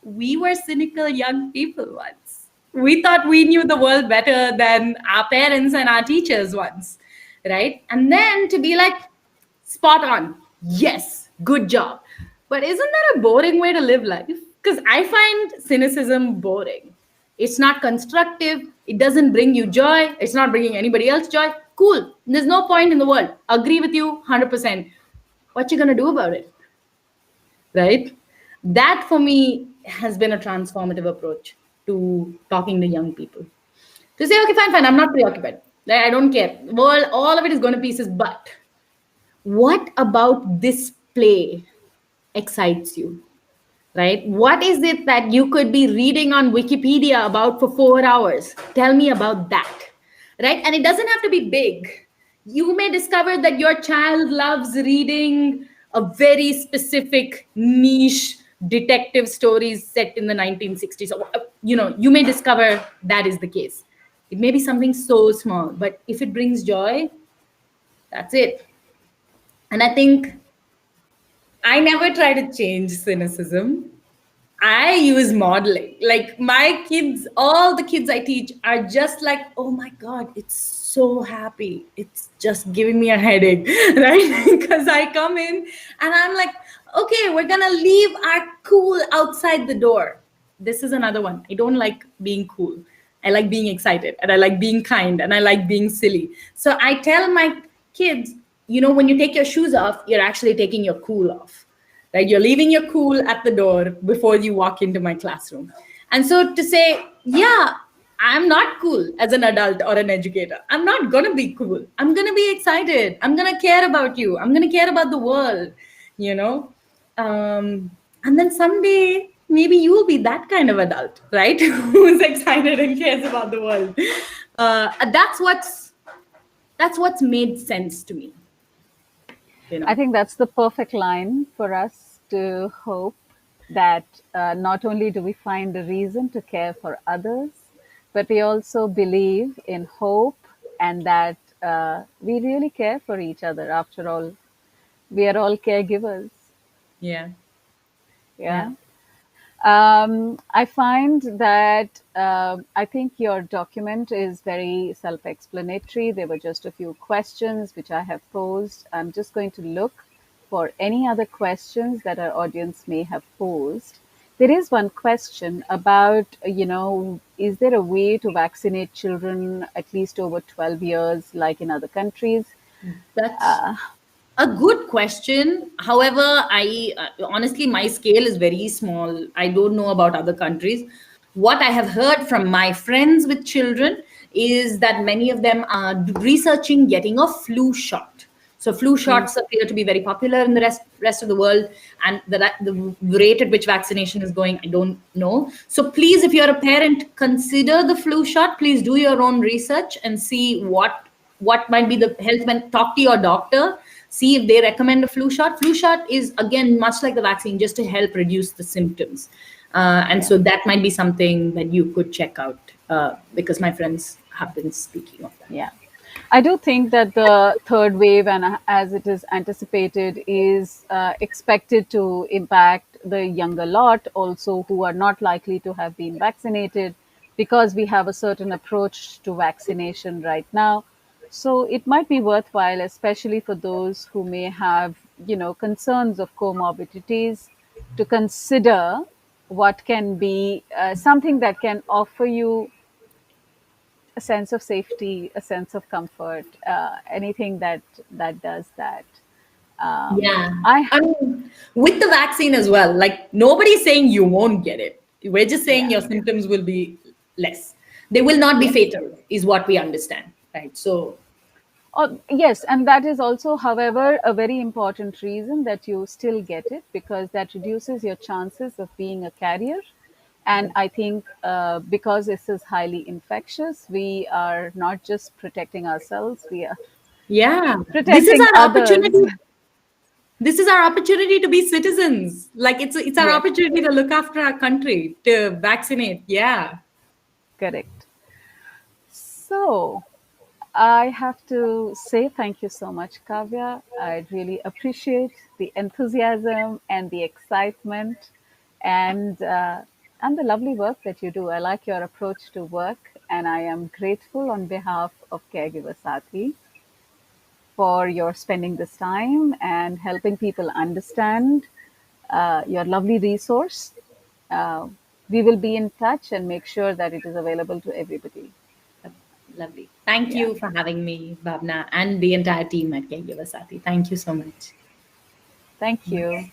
We were cynical young people once. We thought we knew the world better than our parents and our teachers once, right? And then to be like, spot on, yes, good job. But isn't that a boring way to live life? Because I find cynicism boring. It's not constructive. It doesn't bring you joy. It's not bringing anybody else joy. Cool. There's no point in the world. Agree with you 100%. What you gonna do about it? Right? That for me has been a transformative approach to talking to young people. To say, okay, fine, I'm not preoccupied. I don't care. Well, all of it is going to pieces, but what about this play excites you? Right? What is it that you could be reading on Wikipedia about for 4 hours? Tell me about that. Right? And it doesn't have to be big. You may discover that your child loves reading a very specific niche detective stories set in the 1960s. So, you may discover that is the case. It may be something so small, but if it brings joy, that's it. And I think I never try to change cynicism. I use modeling. Like my kids, all the kids I teach are just like, oh my God, it's so happy. It's just giving me a headache, right? Because I come in and I'm like, okay, we're going to leave our cool outside the door. This is another one. I don't like being cool. I like being excited, and I like being kind, and I like being silly. So I tell my kids, when you take your shoes off, you're actually taking your cool off. Right? You're leaving your cool at the door before you walk into my classroom. And so to say, yeah, I'm not cool as an adult or an educator. I'm not going to be cool. I'm going to be excited. I'm going to care about you. I'm going to care about the world, you know? Um, and then someday, maybe you will be that kind of adult, right? Who's excited and cares about the world. That's what's made sense to me, you I know? think that's the perfect line for us to hope that not only do we find a reason to care for others, but we also believe in hope and that we really care for each other. After all, we are all caregivers. Yeah. Yeah. Yeah. I find that I think your document is very self explanatory. There were just a few questions which I have posed. I'm just going to look for any other questions that our audience may have posed. There is one question about, is there a way to vaccinate children at least over 12 years, like in other countries? That's a good question. However, I honestly, my scale is very small. I don't know about other countries. What I have heard from my friends with children is that many of them are researching getting a flu shot. So flu Mm, shots appear to be very popular in the rest of the world, and the rate at which vaccination is going, I don't know. So please, if you're a parent, consider the flu shot. Please do your own research and see what might be the health talk to your doctor, see if they recommend a flu shot is again much like the vaccine, just to help reduce the symptoms. And yeah. so that might be something that you could check out, because my friends have been speaking of that. Yeah. I do think that the third wave, and as it is anticipated, is expected to impact the younger lot also, who are not likely to have been vaccinated, because we have a certain approach to vaccination right now. So it might be worthwhile, especially for those who may have, concerns of comorbidities, to consider what can be something that can offer you a sense of safety, a sense of comfort, anything that does that. Yeah. I I mean, with the vaccine as well, like nobody's saying you won't get it. We're just saying Yeah, your symptoms will be less. They will not be yeah. fatal, is what we understand, right? So, Oh, yes, and that is also, however, a very important reason that you still get it, because that reduces your chances of being a carrier. And I think because this is highly infectious, we are not just protecting ourselves, we are yeah, this is protecting our others. opportunity. This is our opportunity to be citizens. Like it's our Yes, opportunity to look after our country, to vaccinate. Yeah. correct. So, I have to say thank you so much, Kavya. I really appreciate the enthusiasm and the excitement and the lovely work that you do. I like your approach to work, and I am grateful on behalf of Caregiver Sathi for your spending this time and helping people understand your lovely resource. Uh, we will be in touch and make sure that it is available to everybody. Lovely. Thank Yeah, you for having me, Bhavna, and the entire team at Caregiver Sati. Thank you so much. thank you.